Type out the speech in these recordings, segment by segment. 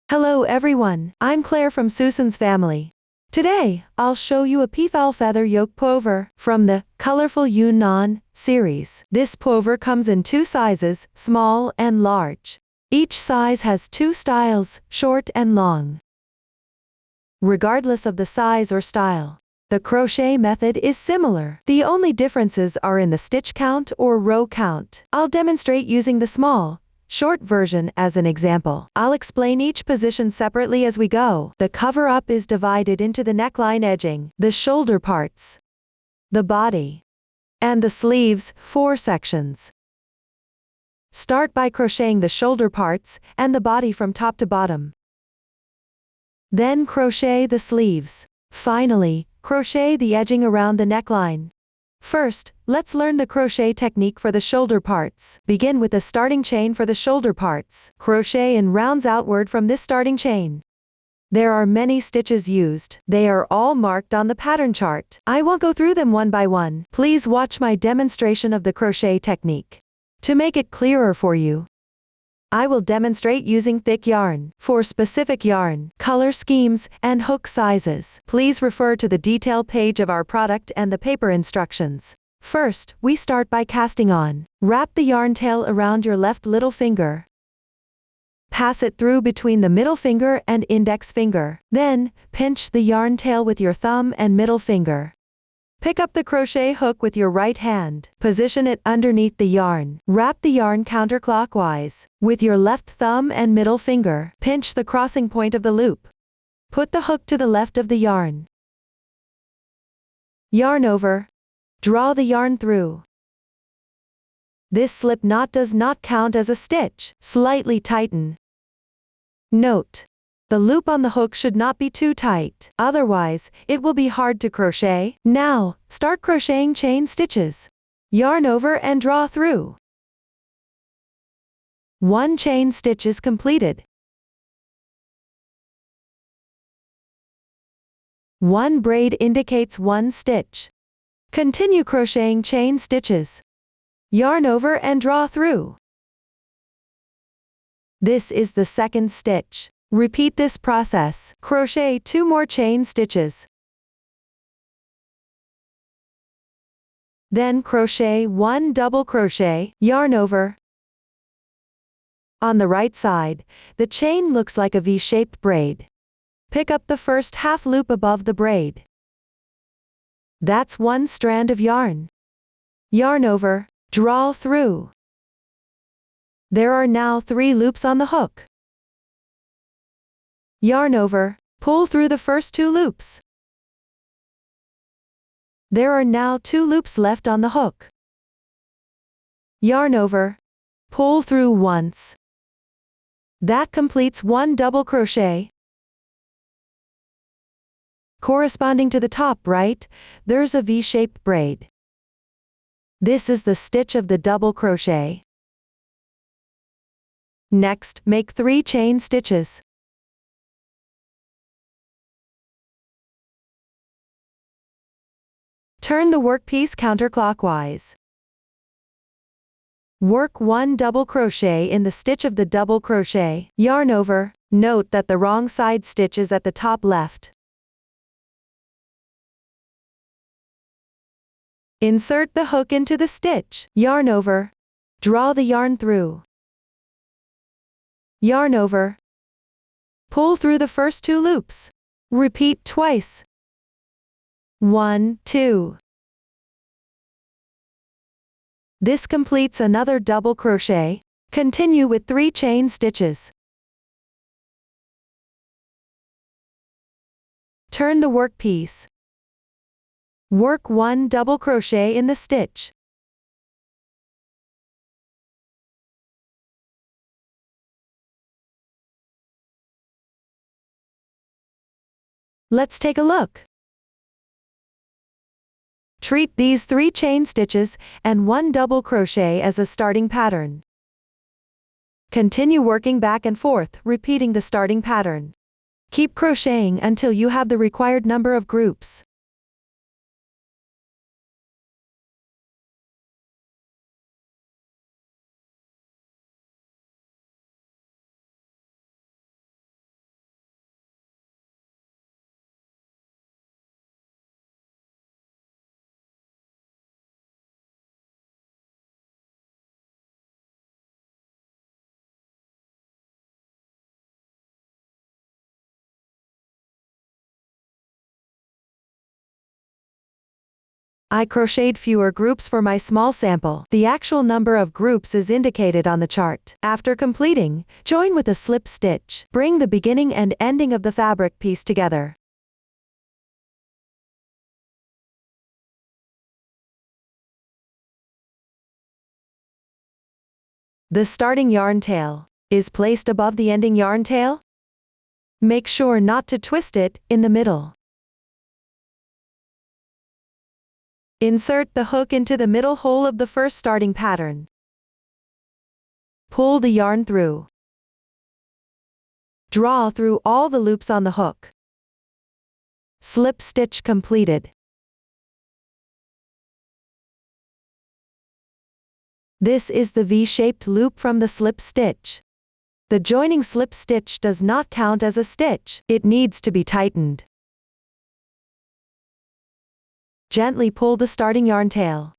Hello everyone, I'm Claire from Susan's family. Today, I'll show you a peafowl feather yoke pullover from the Colorful Yunnan series. This pullover comes in two sizes, small and large. Each size has two styles, short and long. Regardless of the size or style, the crochet method is similar. The only differences are in the stitch count or row count. I'll demonstrate using the small, short version as an example. I'll explain each position separately as we go. The cover-up is divided into the neckline edging, the shoulder parts, the body, and the sleeves, 4 sections. Start by crocheting the shoulder parts and the body from top to bottom. Then crochet the sleeves. Finally, crochet the edging around the neckline. First, let's learn the crochet technique for the shoulder parts. Begin with the starting chain for the shoulder parts. Crochet in rounds outward from this starting chain. There are many stitches used. They are all marked on the pattern chart. I won't go through them one by one. Please watch my demonstration of the crochet technique. To make it clearer for you, I will demonstrate using thick yarn. For specific yarn, color schemes, and hook sizes, please refer to the detail page of our product and the paper instructions. First, we start by casting on. Wrap the yarn tail around your left little finger. Pass it through between the middle finger and index finger. Then, pinch the yarn tail with your thumb and middle finger. Pick up the crochet hook with your right hand. Position it underneath the yarn. Wrap the yarn counterclockwise. With your left thumb and middle finger, pinch the crossing point of the loop. Put the hook to the left of the yarn. Yarn over. Draw the yarn through. This slip knot does not count as a stitch. Slightly tighten. Note: the loop on the hook should not be too tight, otherwise, it will be hard to crochet. Now, start crocheting chain stitches. Yarn over and draw through. 1 chain stitch is completed. 1 braid indicates 1 stitch. Continue crocheting chain stitches. Yarn over and draw through. This is the second stitch. Repeat this process. Crochet 2 more chain stitches. Then crochet 1 double crochet, yarn over. On the right side, the chain looks like a V-shaped braid. Pick up the first half loop above the braid. That's 1 strand of yarn. Yarn over, draw through. There are now 3 loops on the hook. Yarn over, pull through the first 2 loops. There are now 2 loops left on the hook. Yarn over, pull through once. That completes 1 double crochet. Corresponding to the top right, there's a V-shaped braid. This is the stitch of the double crochet. Next, make 3 chain stitches. Turn the workpiece counterclockwise. Work 1 double crochet in the stitch of the double crochet. Yarn over. Note that the wrong side stitch is at the top left. Insert the hook into the stitch. Yarn over. Draw the yarn through. Yarn over. Pull through the first 2 loops. Repeat twice. 1, 2. This completes another double crochet. Continue with 3 chain stitches. Turn the workpiece. Work 1 double crochet in the stitch. Let's take a look. Treat these 3 chain stitches and 1 double crochet as a starting pattern. Continue working back and forth, repeating the starting pattern. Keep crocheting until you have the required number of groups. I crocheted fewer groups for my small sample. The actual number of groups is indicated on the chart. After completing, join with a slip stitch. Bring the beginning and ending of the fabric piece together. The starting yarn tail is placed above the ending yarn tail. Make sure not to twist it in the middle. Insert the hook into the middle hole of the first starting pattern. Pull the yarn through. Draw through all the loops on the hook. Slip stitch completed. This is the V-shaped loop from the slip stitch. The joining slip stitch does not count as a stitch. It needs to be tightened. Gently pull the starting yarn tail.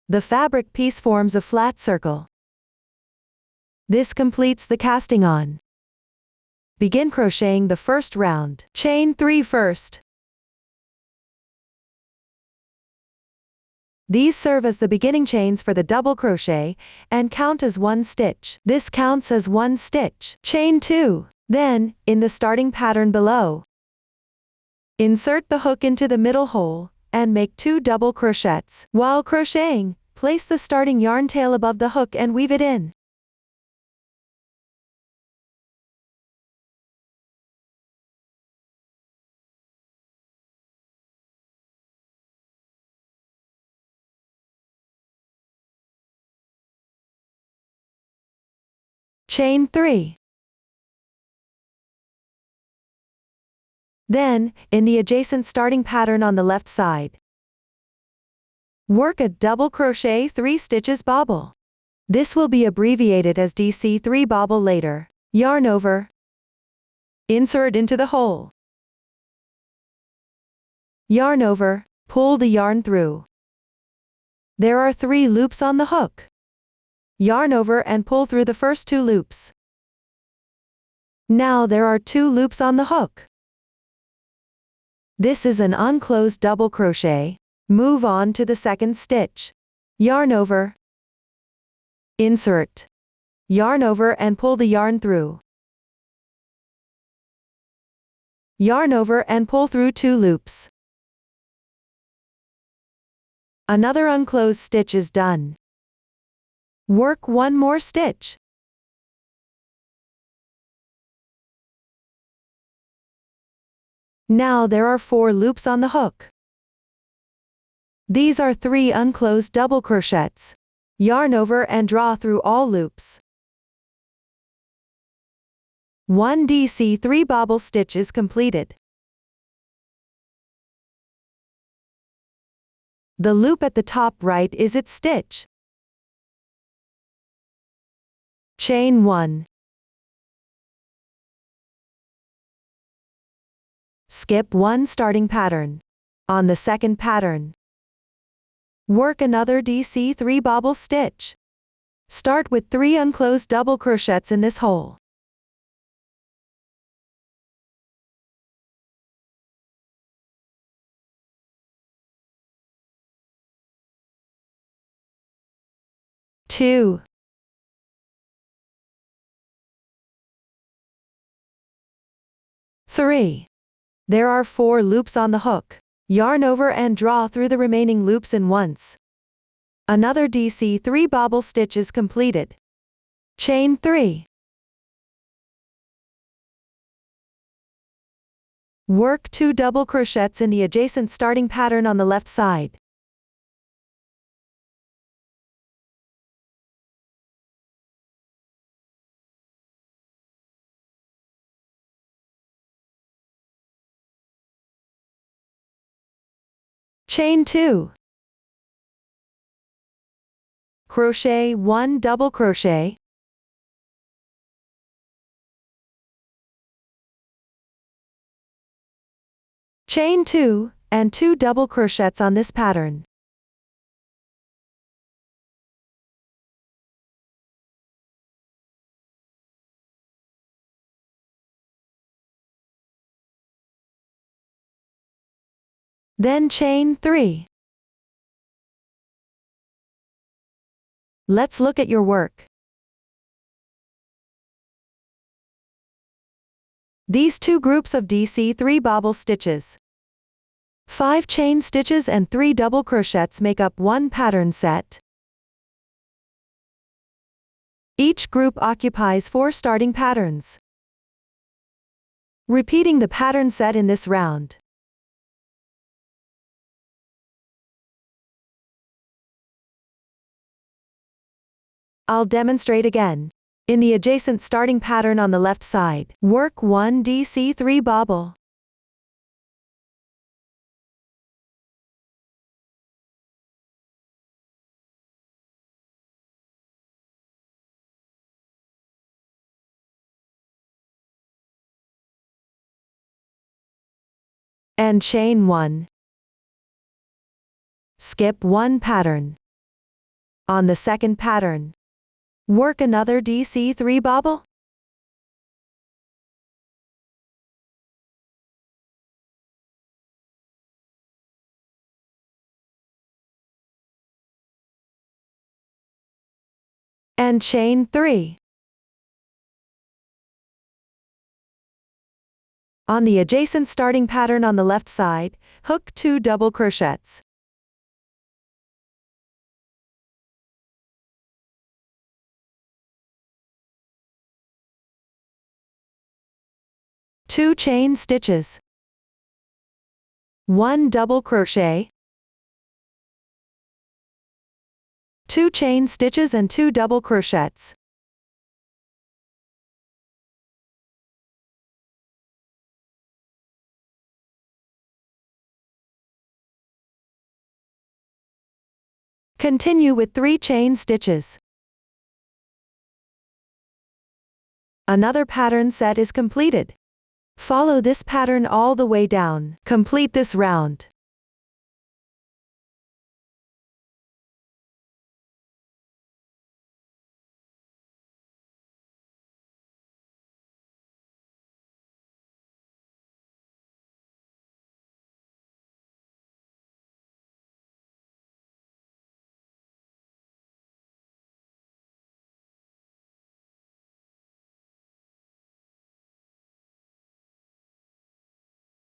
The fabric piece forms a flat circle. This completes the casting on. Begin crocheting the first round. Chain 3 first. These serve as the beginning chains for the double crochet and count as one stitch. This counts as one stitch. Chain 2. Then, in the starting pattern below, insert the hook into the middle hole and make 2 double crochets. While crocheting, place the starting yarn tail above the hook and weave it in. Chain 3. Then, in the adjacent starting pattern on the left side, work a double crochet 3 stitches bobble. This will be abbreviated as DC3 bobble later. Yarn over. Insert into the hole. Yarn over, pull the yarn through. There are 3 loops on the hook. Yarn over and pull through the first 2 loops. Now there are 2 loops on the hook. This is an unclosed double crochet. Move on to the second stitch. Yarn over. Insert. Yarn over and pull the yarn through. Yarn over and pull through 2 loops. Another unclosed stitch is done. Work 1 more stitch. Now there are 4 loops on the hook. These are 3 unclosed double crochets. Yarn over and draw through all loops. 1 DC3 bobble stitch is completed. The loop at the top right is its stitch. Chain 1. Skip 1 starting pattern. On the second pattern, work another DC3 bobble stitch. Start with 3 unclosed double crochets in this hole. Two. 3. There are 4 loops on the hook. Yarn over and draw through the remaining loops in once. Another DC3 bobble stitch is completed. Chain 3. Work 2 double crochets in the adjacent starting pattern on the left side. Chain 2. Crochet 1 double crochet. Chain 2, and 2 double crochets on this pattern. Then chain 3. Let's look at your work. These two groups of DC3 bobble stitches, 5 chain stitches and 3 double crochets make up one pattern set. Each group occupies 4 starting patterns. Repeating the pattern set in this round. I'll demonstrate again. In the adjacent starting pattern on the left side, work 1 DC3 bobble. And chain 1. Skip 1 pattern. On the second pattern, work another DC3 bobble. And chain 3. On the adjacent starting pattern on the left side, hook 2 double crochets. Two chain stitches, 1 double crochet, 2 chain stitches and 2 double crochets. Continue with 3 chain stitches. Another pattern set is completed. Follow this pattern all the way down. Complete this round.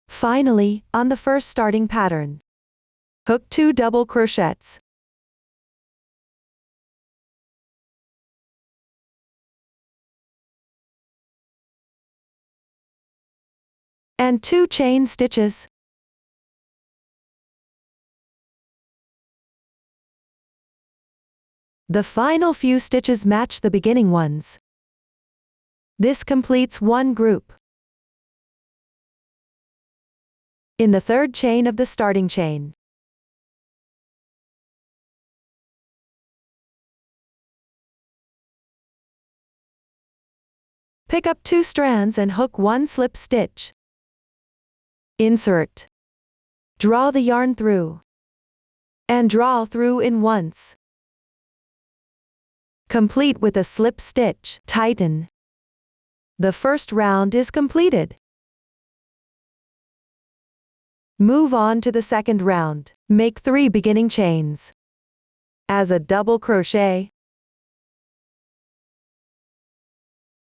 Finally, on the first starting pattern, hook 2 double crochets. And 2 chain stitches. The final few stitches match the beginning ones. This completes one group. In the third chain of the starting chain, pick up 2 strands and hook 1 slip stitch. Insert. Draw the yarn through. And draw through in once. Complete with a slip stitch. Tighten. The first round is completed. Move on to the second round. Make 3 beginning chains. As a double crochet.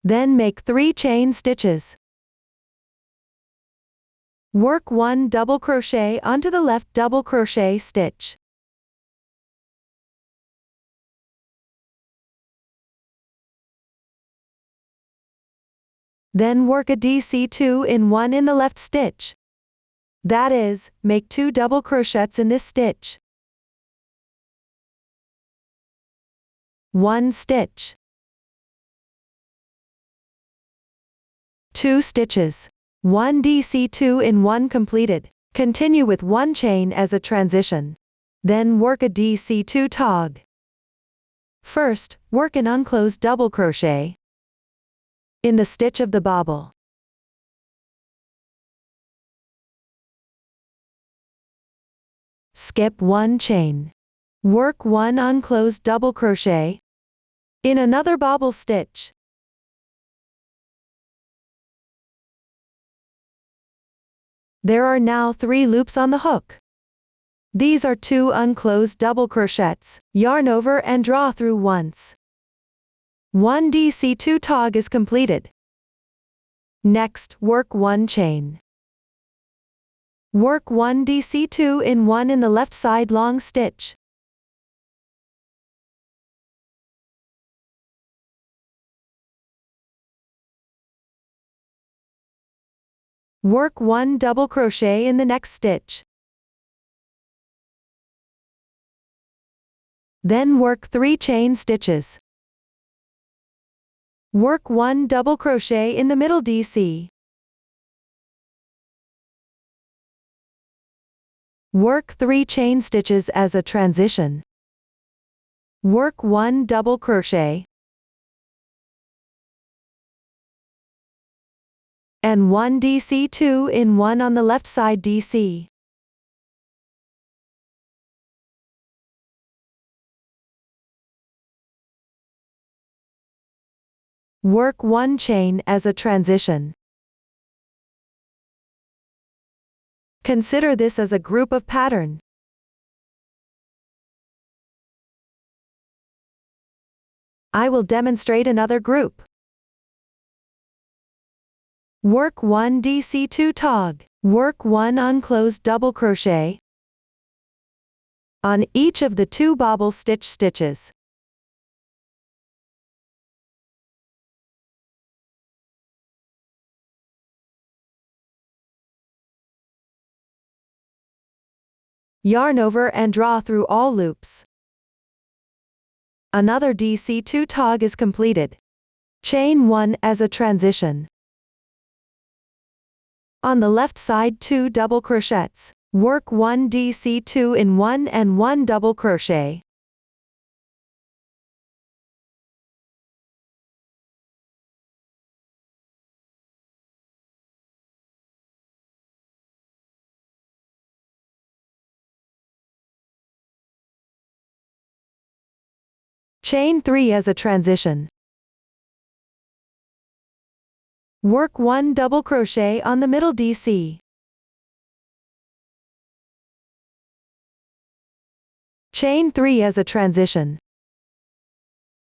Then make 3 chain stitches. Work 1 double crochet onto the left double crochet stitch. Then work a DC2 in 1 in the left stitch. That is, make 2 double crochets in this stitch. 1 stitch. 2 stitches. 1 DC2 in 1 completed. Continue with 1 chain as a transition. Then work a DC2 tog. First, work an unclosed double crochet in the stitch of the bobble. Skip 1 chain. Work 1 unclosed double crochet in another bobble stitch. There are now 3 loops on the hook. These are 2 unclosed double crochets. Yarn over and draw through once. 1 DC2 tog is completed. Next, work 1 chain. Work 1 DC2 in 1 in the left side long stitch. Work 1 double crochet in the next stitch. Then work 3 chain stitches. Work 1 double crochet in the middle DC. Work 3 chain stitches as a transition. Work 1 double crochet and 1 DC2 in 1 on the left side DC. Work 1 chain as a transition. Consider this as a group of pattern. I will demonstrate another group. Work 1 DC2 tog. Work 1 unclosed double crochet on each of the 2 bobble stitch stitches. Yarn over and draw through all loops. Another DC2 tog is completed. Chain 1 as a transition. On the left side 2 double crochets. Work 1 DC2 in 1 and 1 double crochet. Chain 3 as a transition. Work 1 double crochet on the middle DC. Chain 3 as a transition.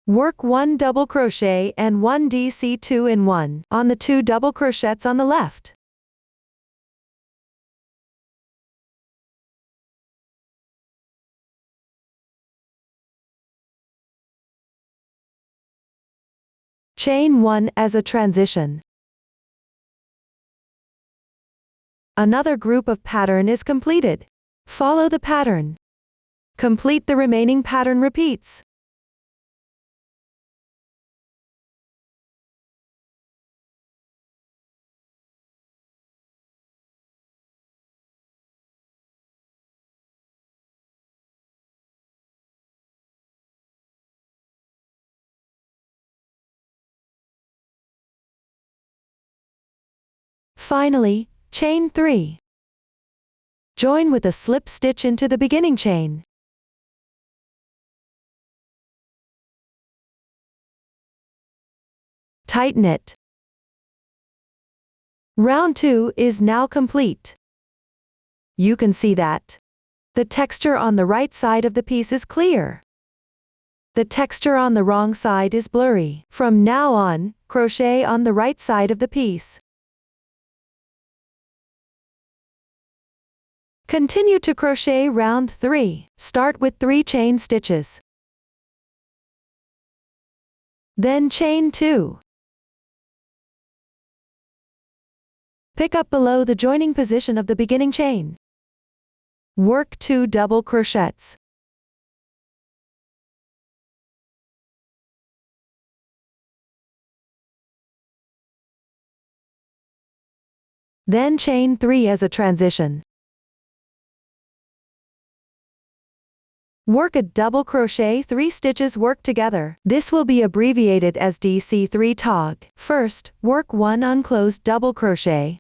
Work 1 double crochet and 1 DC2 in 1 on the 2 double crochets on the left. Chain 1 as a transition. Another group of pattern is completed. Follow the pattern. Complete the remaining pattern repeats. Finally, chain 3. Join with a slip stitch into the beginning chain. Tighten it. Round 2 is now complete. You can see that the texture on the right side of the piece is clear. The texture on the wrong side is blurry. From now on, crochet on the right side of the piece. Continue to crochet round 3. Start with 3 chain stitches. Then chain 2. Pick up below the joining position of the beginning chain. Work 2 double crochets. Then chain 3 as a transition. Work a double crochet 3 stitches work together. This will be abbreviated as DC3 tog. First, work 1 unclosed double crochet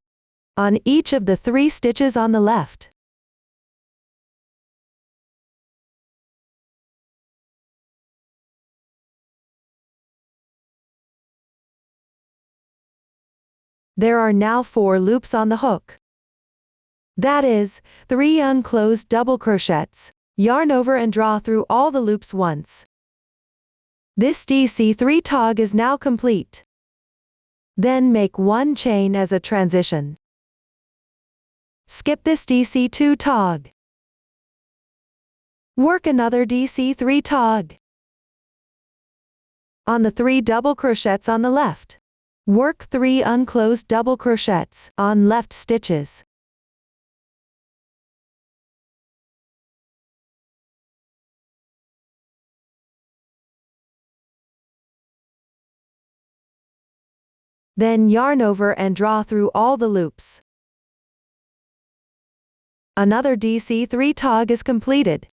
on each of the 3 stitches on the left. There are now 4 loops on the hook. That is, 3 unclosed double crochets. Yarn over and draw through all the loops once. This DC3 tog is now complete. Then make 1 chain as a transition. Skip this DC2 tog. Work another DC3 tog. On the 3 double crochets on the left. Work 3 unclosed double crochets on left stitches. Then yarn over and draw through all the loops. Another DC3 tog is completed.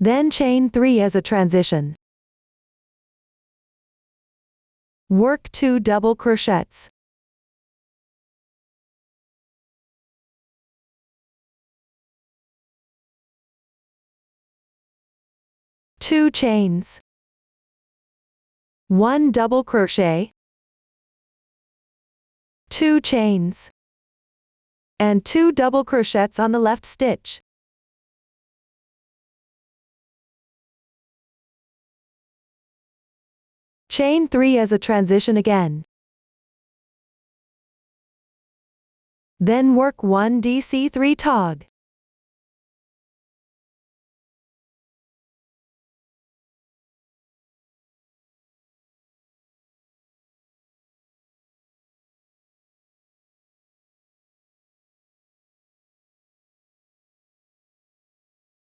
Then chain 3 as a transition. Work 2 double crochets. Two chains. 1 double crochet. 2 chains. And 2 double crochets on the left stitch. Chain 3 as a transition again. Then work 1 DC3 tog.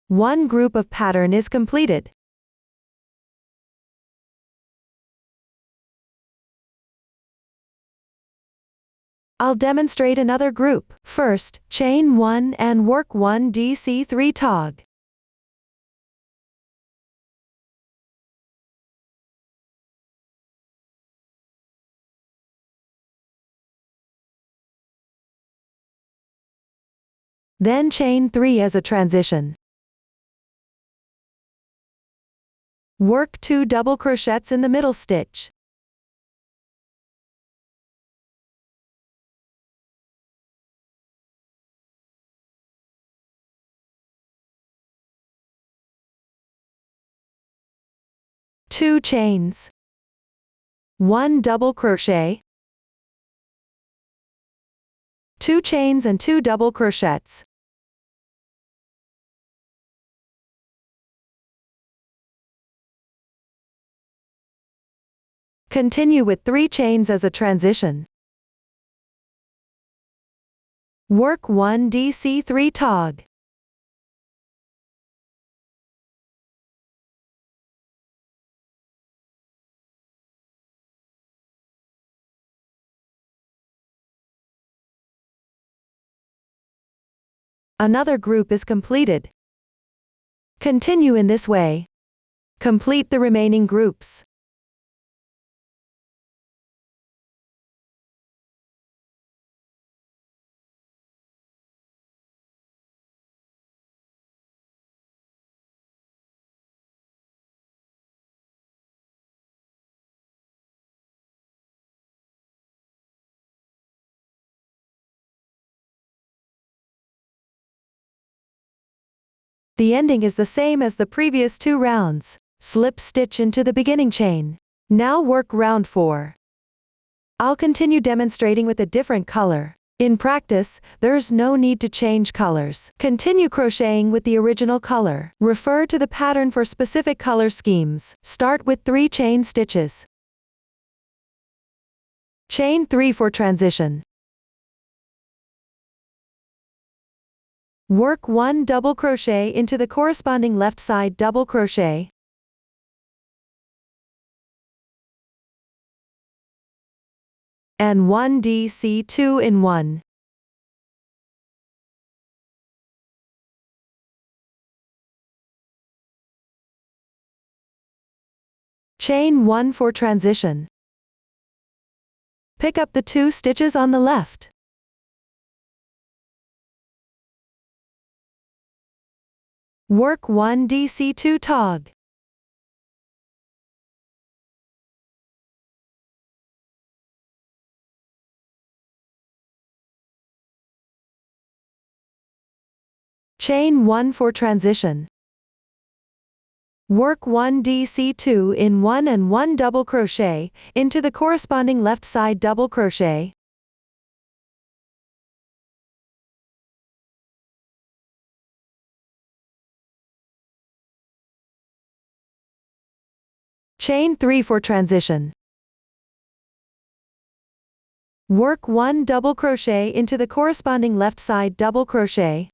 One group of pattern is completed. I'll demonstrate another group. First, chain 1 and work 1 DC3 tog. Then chain 3 as a transition. Work 2 double crochets in the middle stitch. Two chains. 1 double crochet. 2 chains and 2 double crochets. Continue with 3 chains as a transition. Work 1 DC3 tog. Another group is completed. Continue in this way. Complete the remaining groups. The ending is the same as the previous 2 rounds. Slip stitch into the beginning chain. Now work round 4. I'll continue demonstrating with a different color. In practice, there's no need to change colors. Continue crocheting with the original color. Refer to the pattern for specific color schemes. Start with 3 chain stitches. Chain 3 for transition. Work 1 double crochet into the corresponding left side double crochet. And 1 DC2 in 1. Chain 1 for transition. Pick up the 2 stitches on the left. Work 1 DC2 tog. Chain 1 for transition. Work 1 DC2 in 1 and 1 double crochet into the corresponding left side double crochet. Chain 3 for transition. Work 1 double crochet into the corresponding left side double crochet.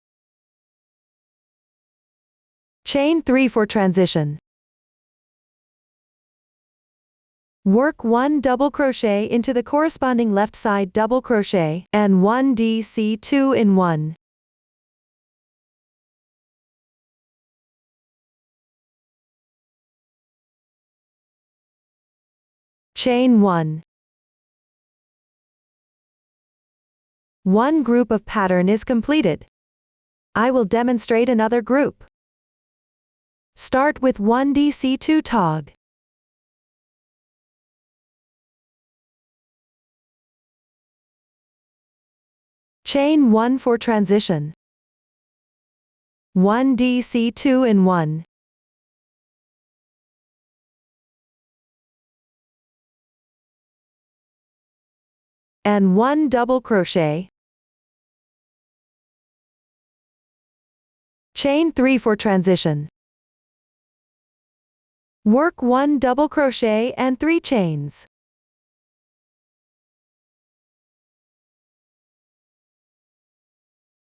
Chain 3 for transition. Work 1 double crochet into the corresponding left side double crochet and 1 DC2 in 1. Chain 1. One group of pattern is completed. I will demonstrate another group. Start with 1 DC2 tog. Chain 1 for transition. 1 DC2 in 1. And 1 double crochet. Chain 3 for transition. Work 1 double crochet and 3 chains.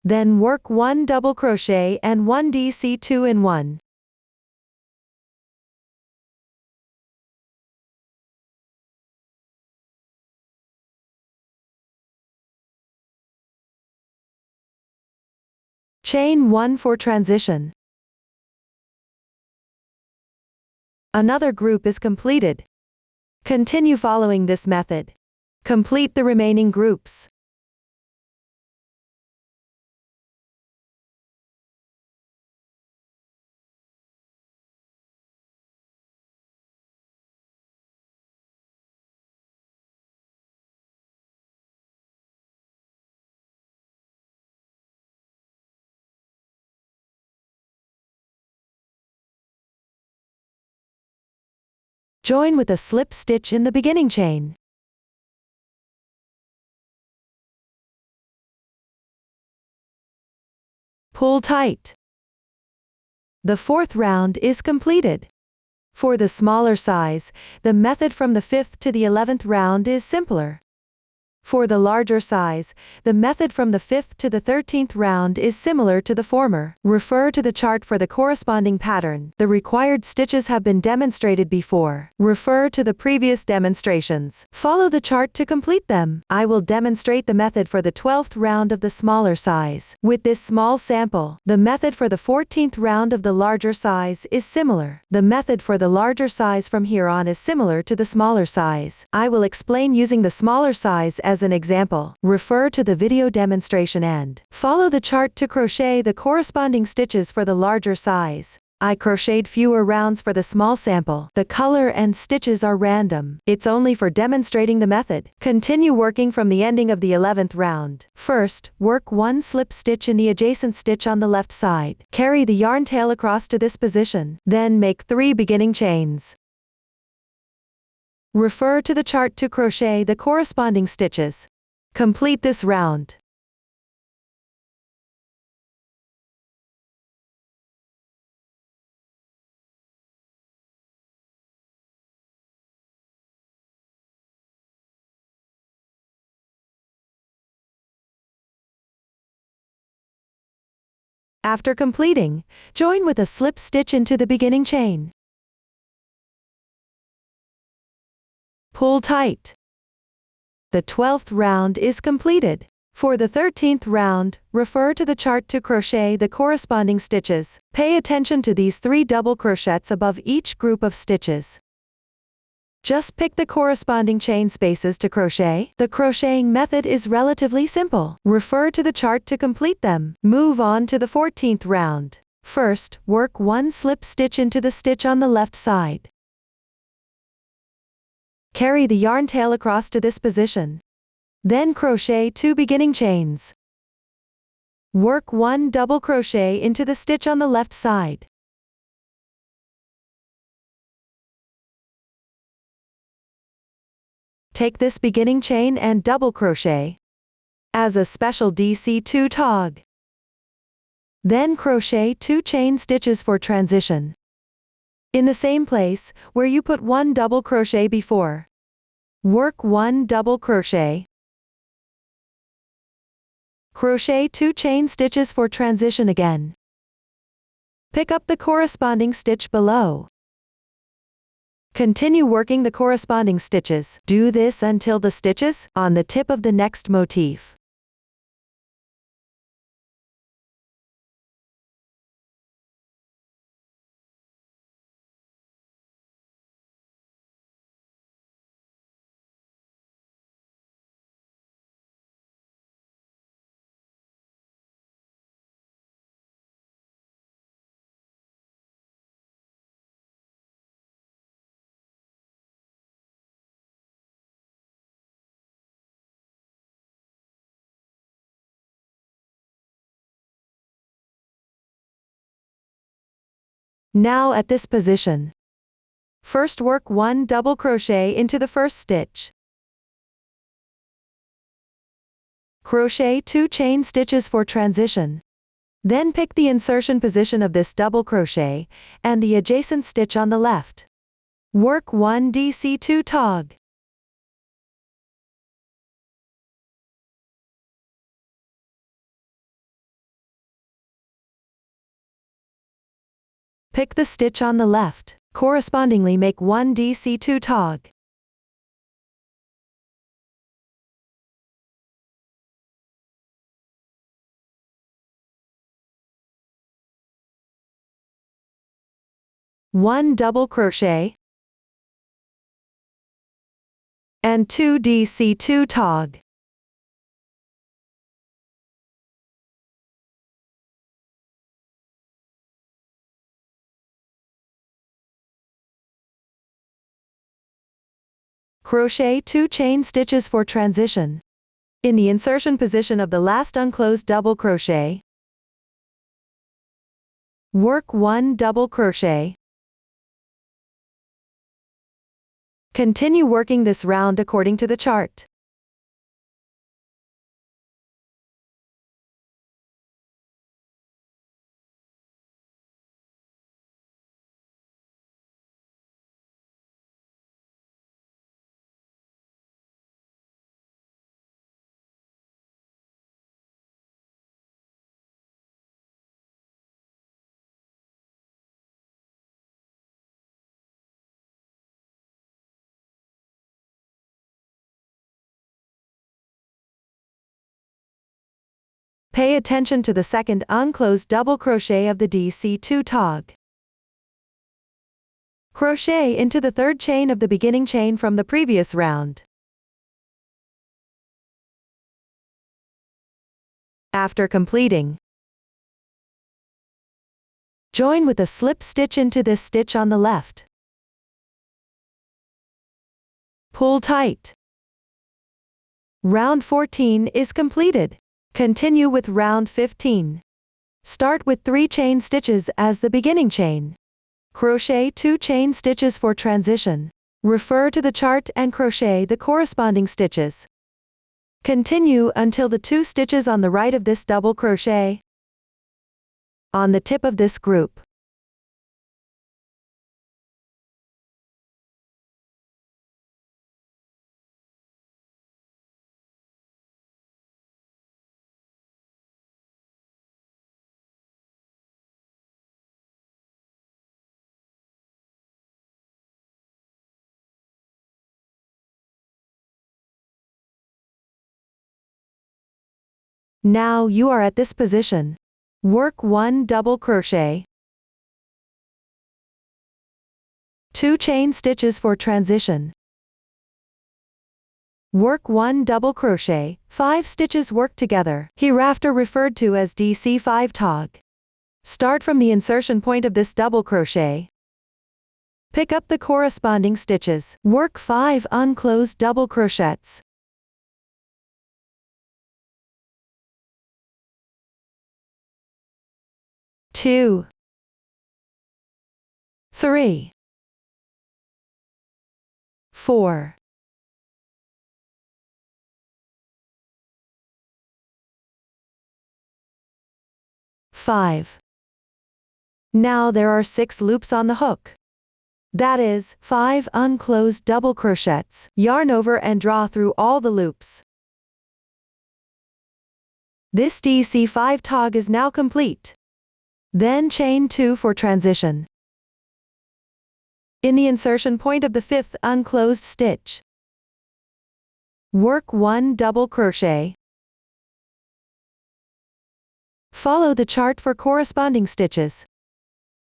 Then work 1 double crochet and 1 DC2 in 1. Chain 1 for transition. Another group is completed. Continue following this method. Complete the remaining groups. Join with a slip stitch in the beginning chain. Pull tight. The 4th round is completed. For the smaller size, the method from the 5th to the 11th round is simpler. For the larger size, the method from the 5th to the 13th round is similar to the former. Refer to the chart for the corresponding pattern. The required stitches have been demonstrated before. Refer to the previous demonstrations. Follow the chart to complete them. I will demonstrate the method for the 12th round of the smaller size. With this small sample, the method for the 14th round of the larger size is similar. The method for the larger size from here on is similar to the smaller size. I will explain using the smaller size as an example. Refer to the video demonstration and follow the chart to crochet the corresponding stitches for the larger size. I crocheted fewer rounds for the small sample. The color and stitches are random. It's only for demonstrating the method. Continue working from the ending of the 11th round. First, work 1 slip stitch in the adjacent stitch on the left side. Carry the yarn tail across to this position. Then make 3 beginning chains. Refer to the chart to crochet the corresponding stitches. Complete this round. After completing, join with a slip stitch into the beginning chain. Pull tight. The 12th round is completed. For the 13th round, refer to the chart to crochet the corresponding stitches. Pay attention to these 3 double crochets above each group of stitches. Just pick the corresponding chain spaces to crochet. The crocheting method is relatively simple. Refer to the chart to complete them. Move on to the 14th round. First, work 1 slip stitch into the stitch on the left side. Carry the yarn tail across to this position. Then crochet 2 beginning chains. Work 1 double crochet into the stitch on the left side. Take this beginning chain and double crochet as a special DC2 tog. Then crochet 2 chain stitches for transition. In the same place where you put 1 double crochet before. Work 1 double crochet. Crochet 2 chain stitches for transition again. Pick up the corresponding stitch below. Continue working the corresponding stitches. Do this until the stitches on the tip of the next motif. Now at this position, first work 1 double crochet into the first stitch. Crochet 2 chain stitches for transition. Then pick the insertion position of this double crochet and the adjacent stitch on the left. Work 1 DC2 tog. Pick the stitch on the left, correspondingly make 1 DC2 tog. One double crochet and 2 DC2 tog. Crochet 2 chain stitches for transition. In the insertion position of the last unclosed double crochet, work 1 double crochet. Continue working this round according to the chart. Pay attention to the second unclosed double crochet of the DC2 tog. Crochet into the third chain of the beginning chain from the previous round. After completing, join with a slip stitch into this stitch on the left. Pull tight. Round 14 is completed. Continue with round 15. Start with 3 chain stitches as the beginning chain. Crochet 2 chain stitches for transition. Refer to the chart and crochet the corresponding stitches. Continue until the 2 stitches on the right of this double crochet on the tip of this group. Now you are at this position. Work 1 double crochet, 2 chain stitches for transition. Work 1 double crochet, 5 stitches work together, hereafter referred to as DC5 tog. Start from the insertion point of this double crochet. Pick up the corresponding stitches. Work 5 unclosed double crochets. 2, 3, 4, 5. Now there are 6 loops on the hook. That is, 5 unclosed double crochets. Yarn over and draw through all the loops. This DC5 tog is now complete. Then chain 2 for transition. In the insertion point of the 5th unclosed stitch, work 1 double crochet. Follow the chart for corresponding stitches.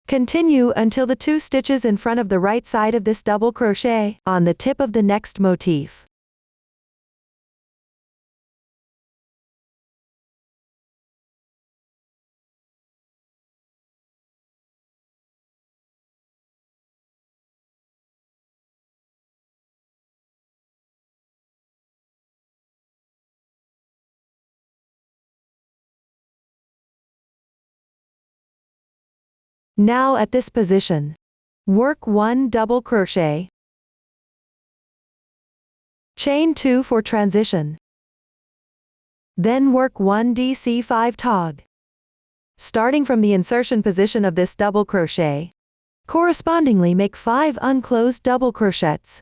Continue until the 2 stitches in front of the right side of this double crochet on the tip of the next motif. Now at this position, work 1 double crochet, chain 2 for transition, then work 1 DC5 tog. Starting from the insertion position of this double crochet, correspondingly make 5 unclosed double crochets.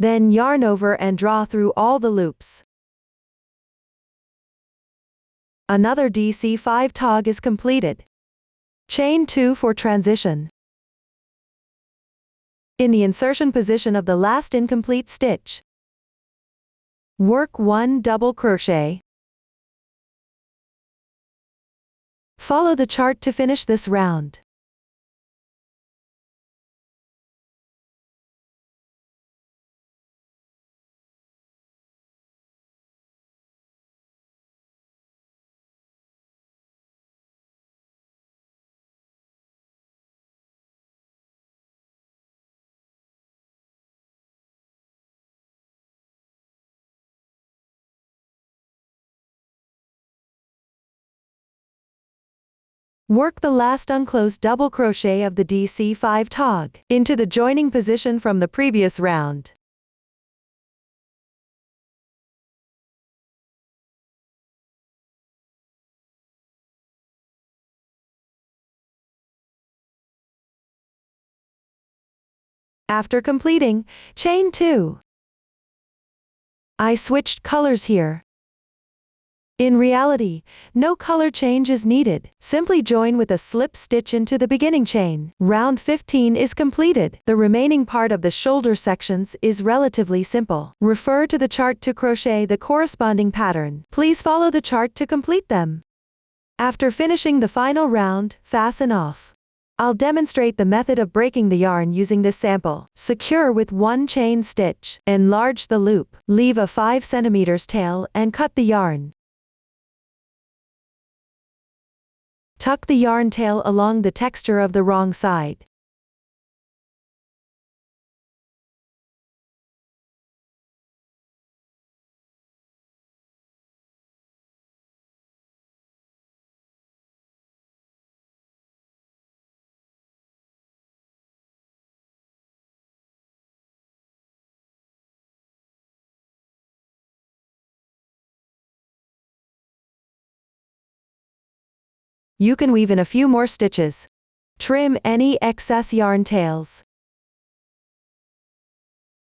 Then yarn over and draw through all the loops. Another DC5 tog is completed. Chain 2 for transition. In the insertion position of the last incomplete stitch, work 1 double crochet. Follow the chart to finish this round. Work the last unclosed double crochet of the DC5 tog into the joining position from the previous round. After completing, chain 2. I switched colors here. In reality, no color change is needed. Simply join with a slip stitch into the beginning chain. Round 15 is completed. The remaining part of the shoulder sections is relatively simple. Refer to the chart to crochet the corresponding pattern. Please follow the chart to complete them. After finishing the final round, fasten off. I'll demonstrate the method of breaking the yarn using this sample. Secure with 1 chain stitch. Enlarge the loop. Leave a 5 cm tail and cut the yarn. Tuck the yarn tail along the texture of the wrong side. You can weave in a few more stitches. Trim any excess yarn tails.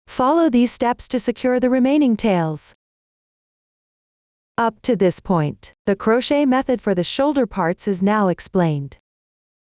Follow these steps to secure the remaining tails. Up to this point, the crochet method for the shoulder parts is now explained.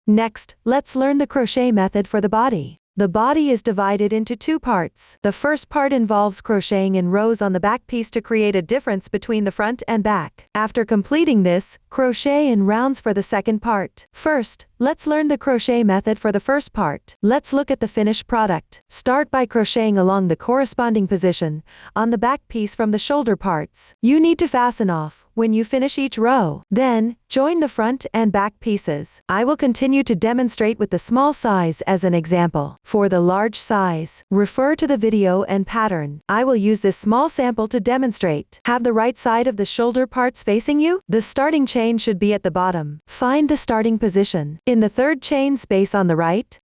Next, let's learn the crochet method for the body. The body is divided into 2 parts. The first part involves crocheting in rows on the back piece to create a difference between the front and back. After completing this, Crochet in rounds for the second part. First, let's learn the crochet method for the first part. Let's look at the finished product. Start by crocheting along the corresponding position on the back piece from the shoulder parts. You need to fasten off when you finish each row. Then, join the front and back pieces. I will continue to demonstrate with the small size as an example. For the large size, refer to the video and pattern. I will use this small sample to demonstrate. Have the right side of the shoulder parts facing you. The starting chain should be at the bottom. Find the starting position in the third chain space on the right.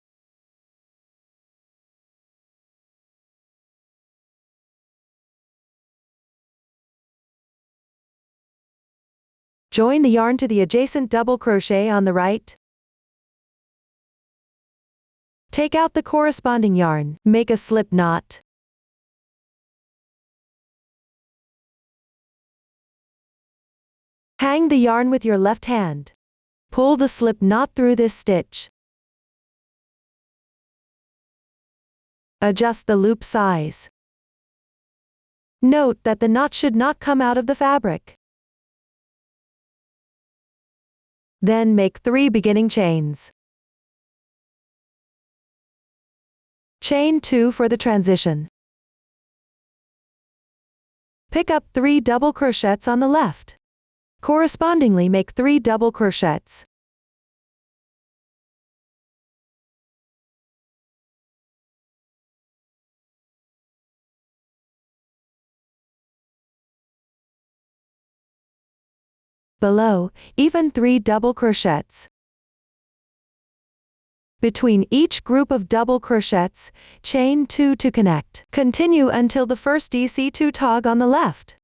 Join the yarn to the adjacent double crochet on the right. Take out the corresponding yarn. Make a slip knot. Hang the yarn with your left hand. Pull the slip knot through this stitch. Adjust the loop size. Note that the knot should not come out of the fabric. Then make 3 beginning chains. Chain 2 for the transition. Pick up 3 double crochets on the left. Correspondingly make 3 double crochets. Below, even 3 double crochets. Between each group of double crochets, chain 2 to connect. Continue until the first DC2 tog on the left.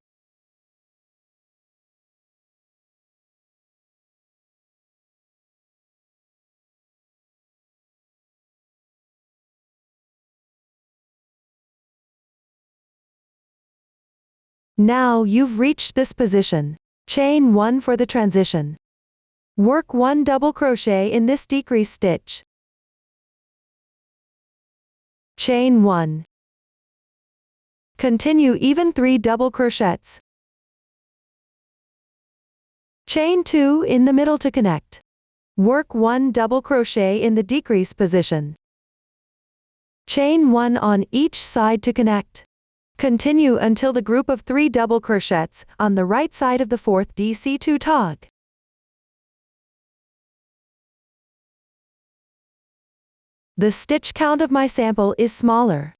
Now you've reached this position. Chain 1 for the transition. Work 1 double crochet in this decrease stitch. Chain 1. Continue even 3 double crochets. Chain 2 in the middle to connect. Work 1 double crochet in the decrease position. Chain 1 on each side to connect. Continue until the group of 3 double crochets on the right side of the 4th DC2 tog. The stitch count of my sample is smaller.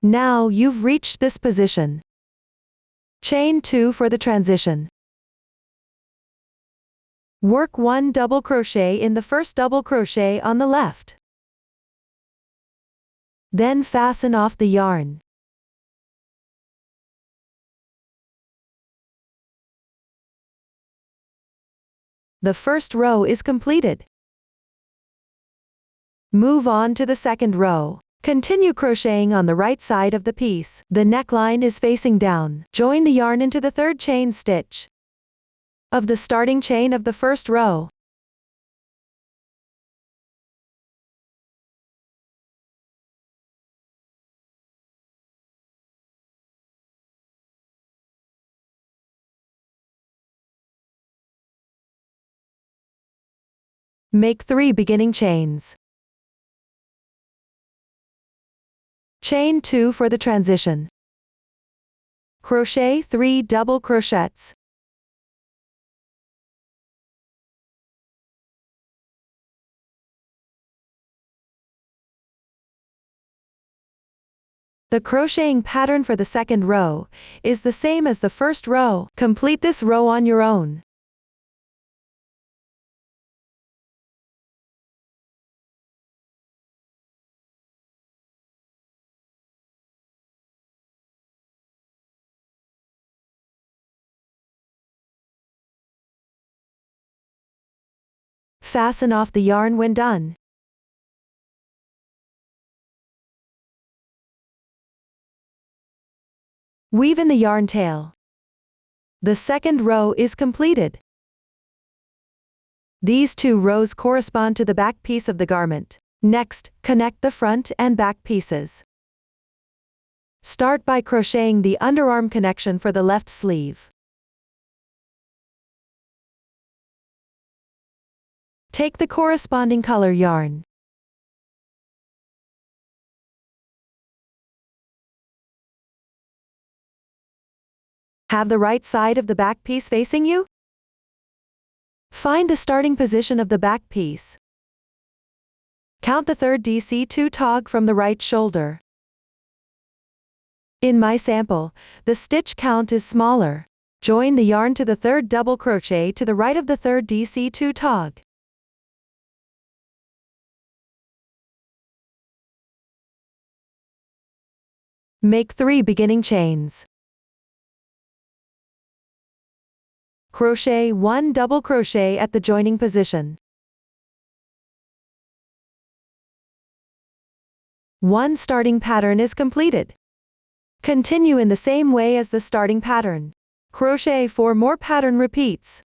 Now you've reached this position. Chain 2 for the transition. Work 1 double crochet in the first double crochet on the left. Then fasten off the yarn. The first row is completed. Move on to the second row. Continue crocheting on the right side of the piece. The neckline is facing down. Join the yarn into the third chain stitch of the starting chain of the first row. Make 3 beginning chains. Chain 2 for the transition. Crochet 3 double crochets. The crocheting pattern for the second row is the same as the first row. Complete this row on your own. Fasten off the yarn when done. Weave in the yarn tail. The second row is completed. These 2 rows correspond to the back piece of the garment. Next, connect the front and back pieces. Start by crocheting the underarm connection for the left sleeve. Take the corresponding color yarn. Have the right side of the back piece facing you? Find the starting position of the back piece. Count the third DC2 tog from the right shoulder. In my sample, the stitch count is smaller. Join the yarn to the third double crochet to the right of the third DC2 tog. Make 3 beginning chains. Crochet 1 double crochet at the joining position. 1 starting pattern is completed. Continue in the same way as the starting pattern. Crochet 4 more pattern repeats.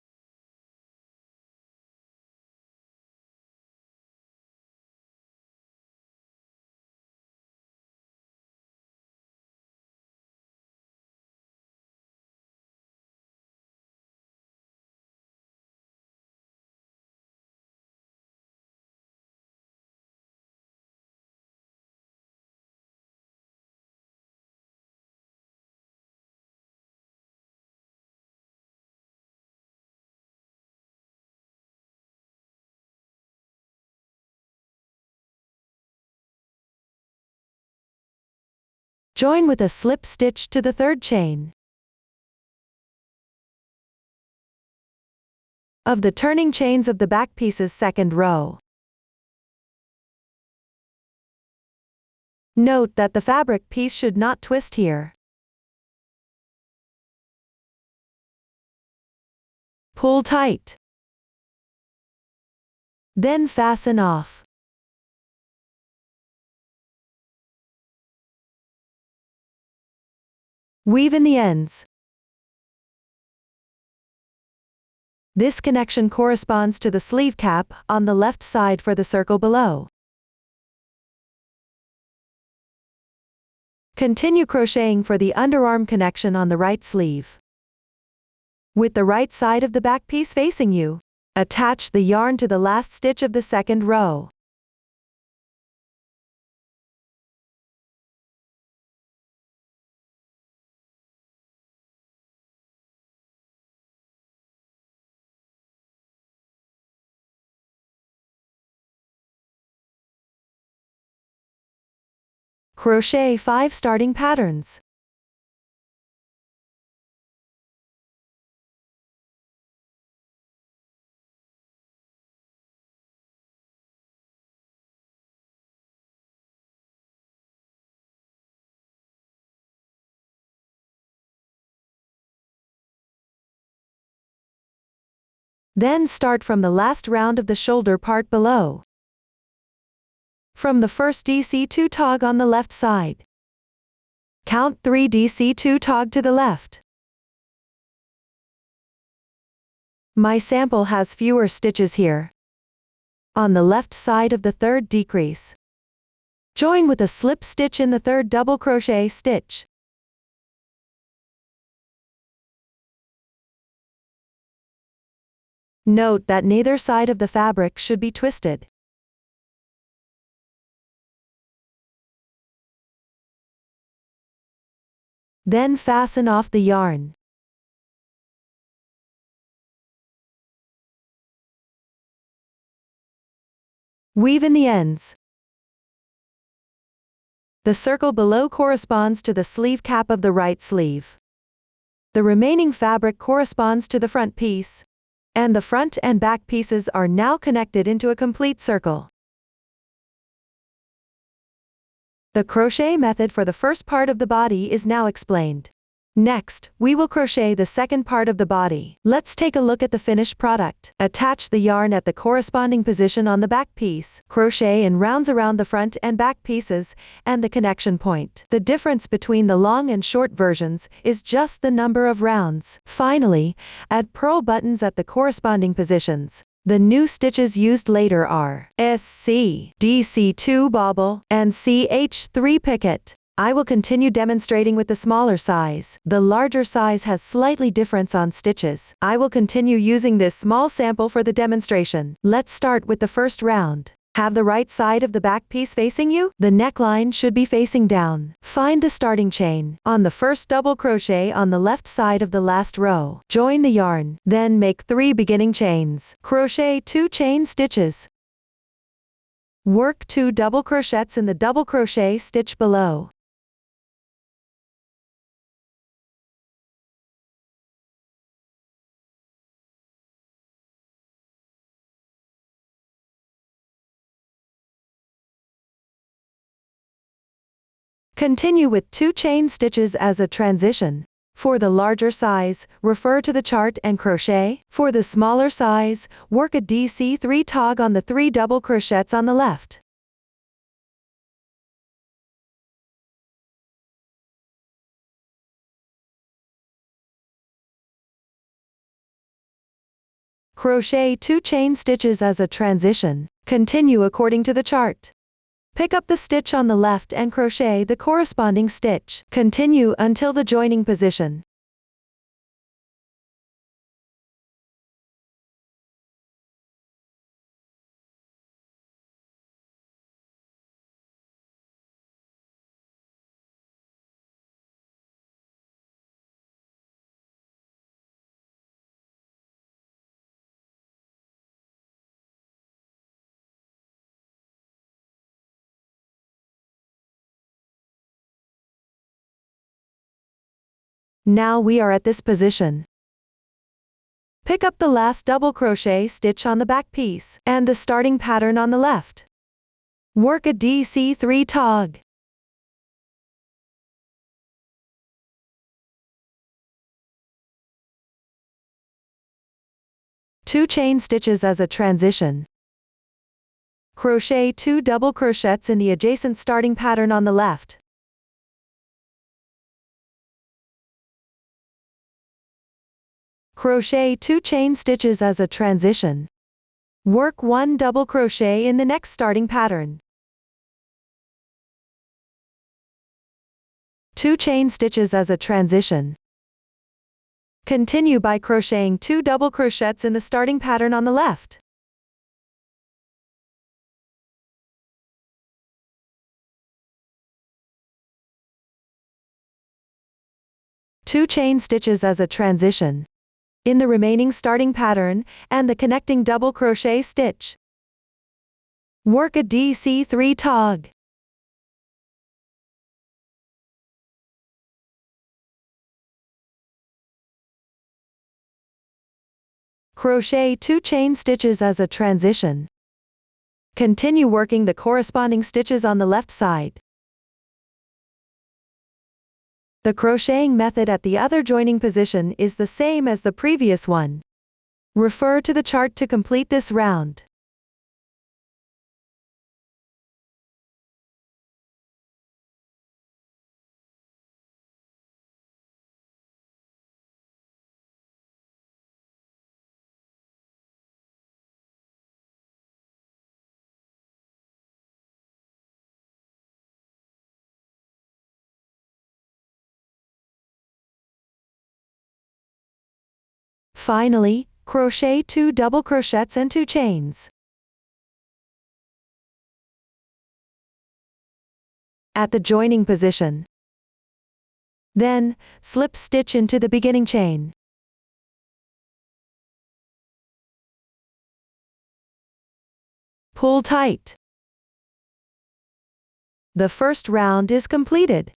Join with a slip stitch to the third chain of the turning chains of the back piece's second row. Note that the fabric piece should not twist here. Pull tight. Then fasten off. Weave in the ends. This connection corresponds to the sleeve cap on the left side for the circle below. Continue crocheting for the underarm connection on the right sleeve. With the right side of the back piece facing you, attach the yarn to the last stitch of the second row. Crochet 5 starting patterns. Then start from the last round of the shoulder part below. From the first DC2 tog on the left side. Count 3 DC2 tog to the left. My sample has fewer stitches here. On the left side of the third decrease. Join with a slip stitch in the third double crochet stitch. Note that neither side of the fabric should be twisted. Then fasten off the yarn. Weave in the ends. The circle below corresponds to the sleeve cap of the right sleeve. The remaining fabric corresponds to the front piece, and the front and back pieces are now connected into a complete circle. The crochet method for the first part of the body is now explained. Next, we will crochet the second part of the body. Let's take a look at the finished product. Attach the yarn at the corresponding position on the back piece. Crochet in rounds around the front and back pieces and the connection point. The difference between the long and short versions is just the number of rounds. Finally, add purl buttons at the corresponding positions. The new stitches used later are SC, DC2 bobble, and CH3 picket. I will continue demonstrating with the smaller size. The larger size has slightly difference on stitches. I will continue using this small sample for the demonstration. Let's start with the first round. Have the right side of the back piece facing you. The neckline should be facing down. Find the starting chain on the first double crochet on the left side of the last row. Join the yarn, then make 3 beginning chains. Crochet 2 chain stitches. Work 2 double crochets in the double crochet stitch below. Continue with 2 chain stitches as a transition. For the larger size, refer to the chart and crochet. For the smaller size, work a DC3 tog on the 3 double crochets on the left. Crochet 2 chain stitches as a transition. Continue according to the chart. Pick up the stitch on the left and crochet the corresponding stitch. Continue until the joining position. Now we are at this position. Pick up the last double crochet stitch on the back piece and the starting pattern on the left. Work a DC3 tog. Two chain stitches as a transition. Crochet 2 double crochets in the adjacent starting pattern on the left. Crochet 2 chain stitches as a transition. Work 1 double crochet in the next starting pattern. 2 chain stitches as a transition. Continue by crocheting 2 double crochets in the starting pattern on the left. Two chain stitches as a transition in the remaining starting pattern and the connecting double crochet stitch. Work a DC3 tog. Crochet 2 chain stitches as a transition. Continue working the corresponding stitches on the left side. The crocheting method at the other joining position is the same as the previous one. Refer to the chart to complete this round. Finally, crochet 2 double crochets and 2 chains. At the joining position. Then, slip stitch into the beginning chain. Pull tight. The first round is completed.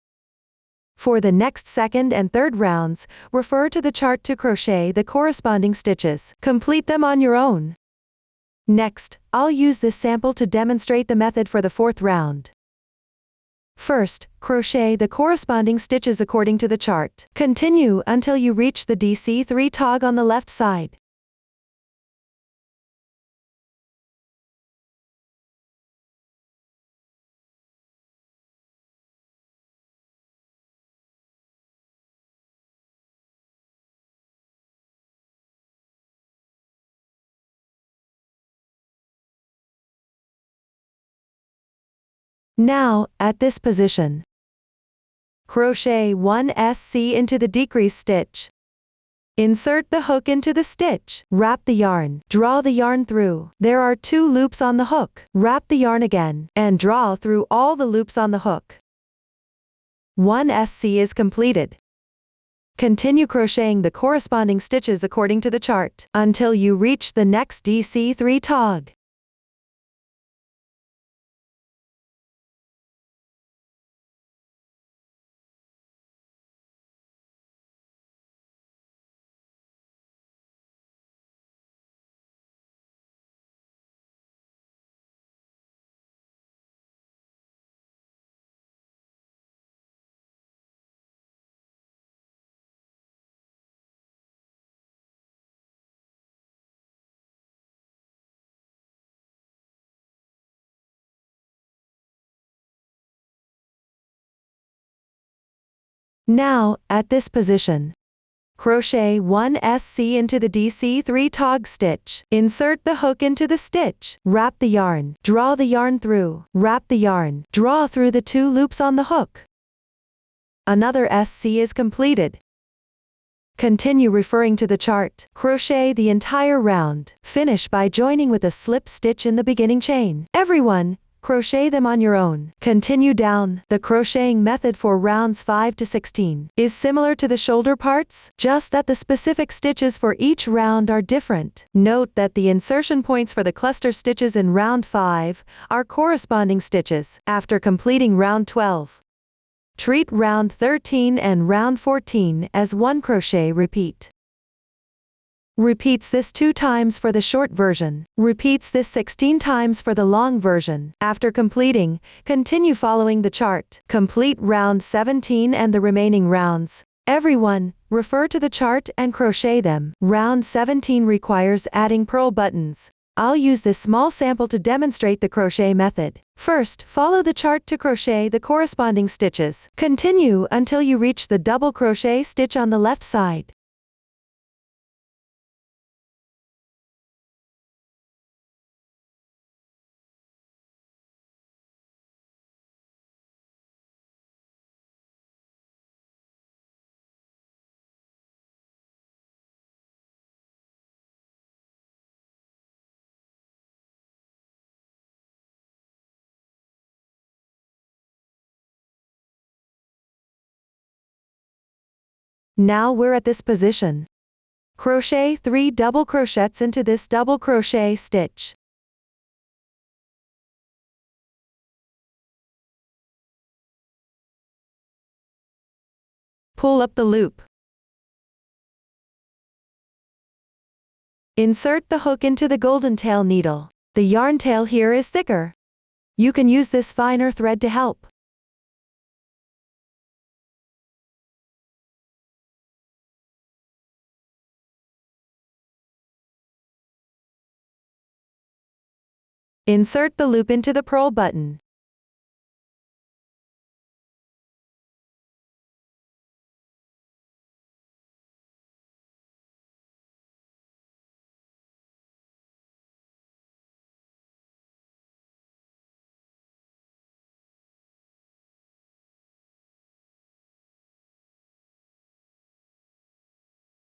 For the next second and third rounds, refer to the chart to crochet the corresponding stitches. Complete them on your own. Next, I'll use this sample to demonstrate the method for the fourth round. First, crochet the corresponding stitches according to the chart. Continue until you reach the DC3 tog on the left side. Now, at this position, crochet 1 SC into the decrease stitch. Insert the hook into the stitch. Wrap the yarn. Draw the yarn through. There are 2 loops on the hook. Wrap the yarn again, and draw through all the loops on the hook. 1 SC is completed. Continue crocheting the corresponding stitches according to the chart, until you reach the next DC3 tog. Now, at this position, crochet 1 SC into the DC3 tog stitch. Insert the hook into the stitch. Wrap the yarn. Draw the yarn through. Wrap the yarn. Draw through the 2 loops on the hook. Another SC is completed. Continue referring to the chart. Crochet the entire round. Finish by joining with a slip stitch in the beginning chain. Everyone, crochet them on your own. Continue down. The crocheting method for rounds 5 to 16 is similar to the shoulder parts, just that the specific stitches for each round are different. Note that the insertion points for the cluster stitches in round 5 are corresponding stitches after completing round 12. Treat round 13 and round 14 as one crochet repeat. Repeats this 2 times for the short version. Repeats this 16 times for the long version. After completing, continue following the chart. Complete round 17 and the remaining rounds. Everyone, refer to the chart and crochet them. Round 17 requires adding purl buttons. I'll use this small sample to demonstrate the crochet method. First, follow the chart to crochet the corresponding stitches. Continue until you reach the double crochet stitch on the left side. Now we're at this position. Crochet 3 double crochets into this double crochet stitch. Pull up the loop. Insert the hook into the golden tail needle. The yarn tail here is thicker. You can use this finer thread to help. Insert the loop into the purl button.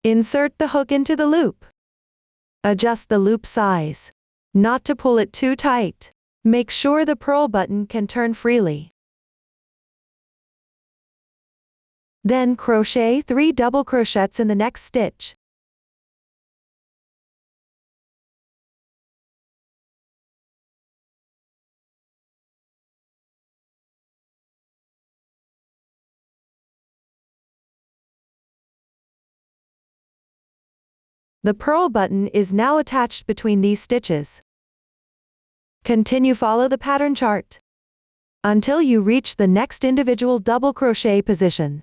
Insert the hook into the loop. Adjust the loop size. Not to pull it too tight. Make sure the purl button can turn freely. Then crochet 3 double crochets in the next stitch. The purl button is now attached between these stitches. Continue follow the pattern chart. until you reach the next individual double crochet position.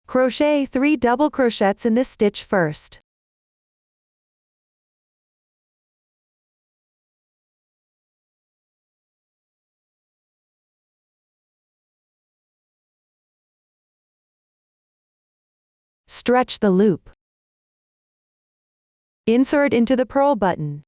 Crochet 3 double crochets in this stitch first. Stretch the loop. Insert into the purl button.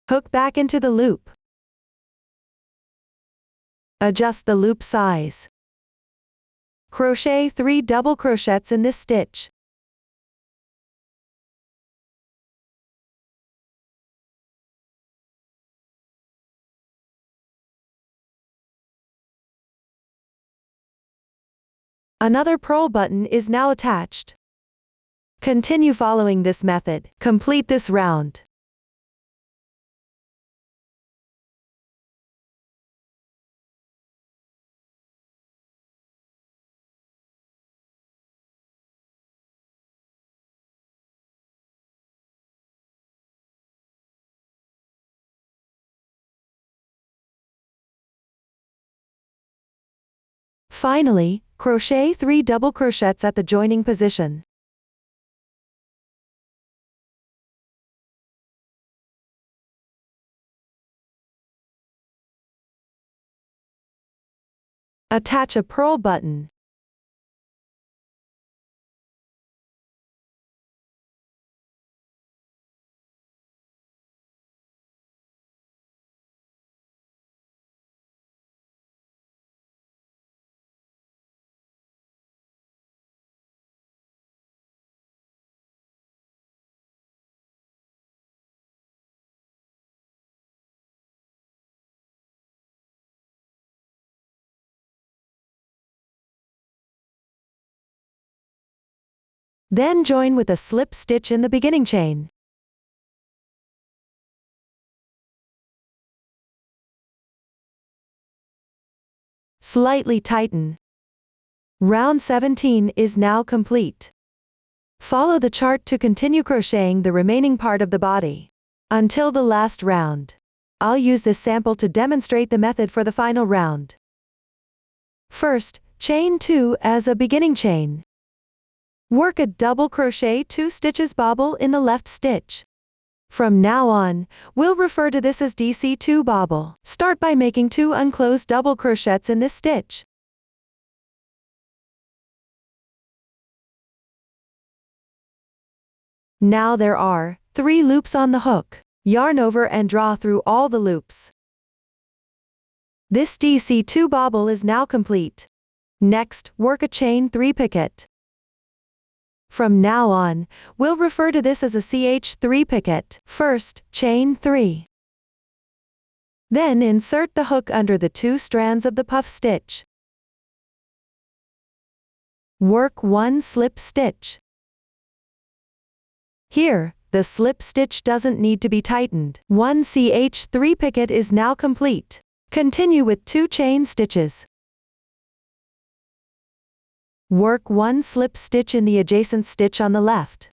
Hook back into the loop. Adjust the loop size. Crochet 3 double crochets in this stitch. Another purl button is now attached. Continue following this method. Complete this round. Finally, crochet 3 double crochets at the joining position. Attach a purl button. Then join with a slip stitch in the beginning chain. Slightly tighten. Round 17 is now complete. Follow the chart to continue crocheting the remaining part of the body until the last round. I'll use this sample to demonstrate the method for the final round. First, chain 2 as a beginning chain. Work a double crochet 2 stitches bobble in the left stitch. From now on, we'll refer to this as DC2 bobble. Start by making 2 unclosed double crochets in this stitch. Now there are 3 loops on the hook. Yarn over and draw through all the loops. This DC2 bobble is now complete. Next, work a chain 3 picot. From now on, we'll refer to this as a CH3 picot. First, chain 3. Then insert the hook under the 2 strands of the puff stitch. Work 1 slip stitch. Here, the slip stitch doesn't need to be tightened. 1 CH3 picot is now complete. Continue with 2 chain stitches. Work 1 slip stitch in the adjacent stitch on the left.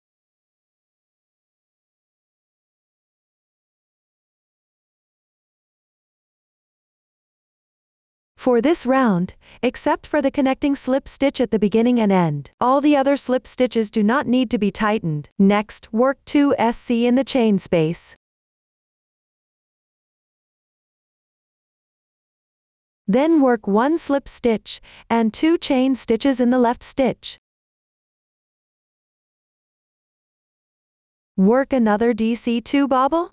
For this round, except for the connecting slip stitch at the beginning and end, all the other slip stitches do not need to be tightened. Next, work 2 SC in the chain space. Then work 1 slip stitch and 2 chain stitches in the left stitch. Work another DC2 bobble.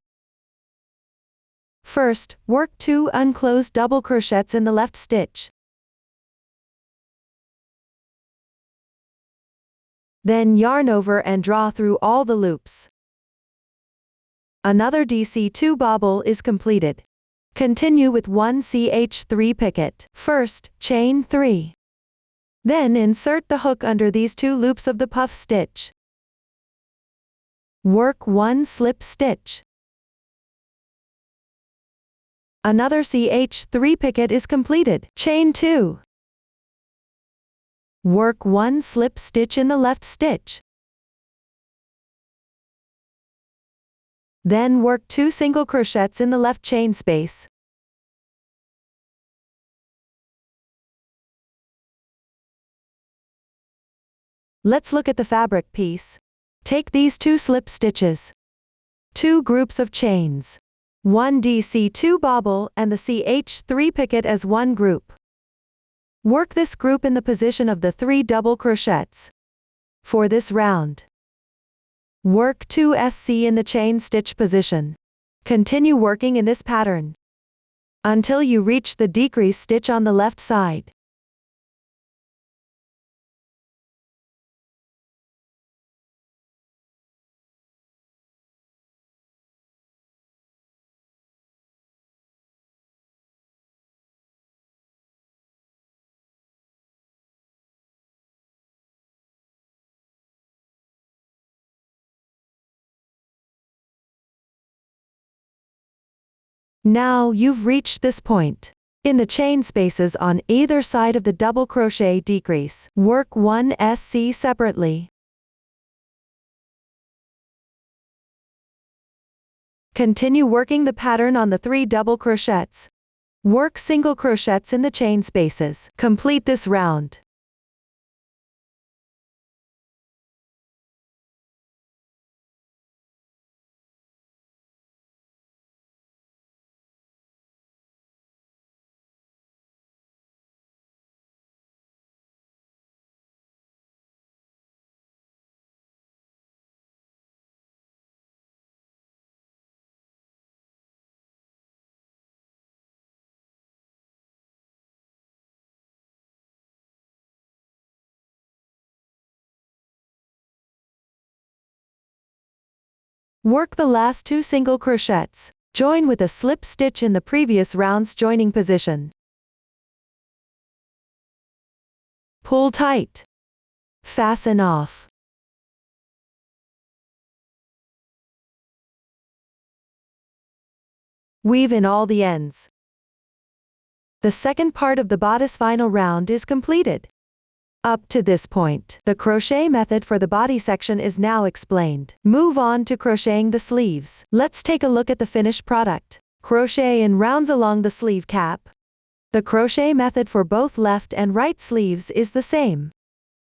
First, work 2 unclosed double crochets in the left stitch. Then yarn over and draw through all the loops. Another DC2 bobble is completed. Continue with 1 CH3 picket. First, chain 3. Then insert the hook under these 2 loops of the puff stitch. Work 1 slip stitch. Another CH3 picket is completed. Chain 2. Work 1 slip stitch in the left stitch. Then work 2 single crochets in the left chain space. Let's look at the fabric piece. Take these 2 slip stitches, 2 groups of chains, 1 DC2 bobble and the CH3 picket as 1 group. Work this group in the position of the 3 double crochets. For this round, work 2 SC in the chain stitch position. Continue working in this pattern until you reach the decrease stitch on the left side. Now you've reached this point. In the chain spaces on either side of the double crochet decrease, work 1 SC separately. Continue working the pattern on the 3 double crochets. Work single crochets in the chain spaces. Complete this round. Work the last 2 single crochets. Join with a slip stitch in the previous round's joining position. Pull tight. Fasten off. Weave in all the ends. The second part of the bodice final round is completed. Up to this point, the crochet method for the body section is now explained. Move on to crocheting the sleeves. Let's take a look at the finished product. Crochet in rounds along the sleeve cap. The crochet method for both left and right sleeves is the same.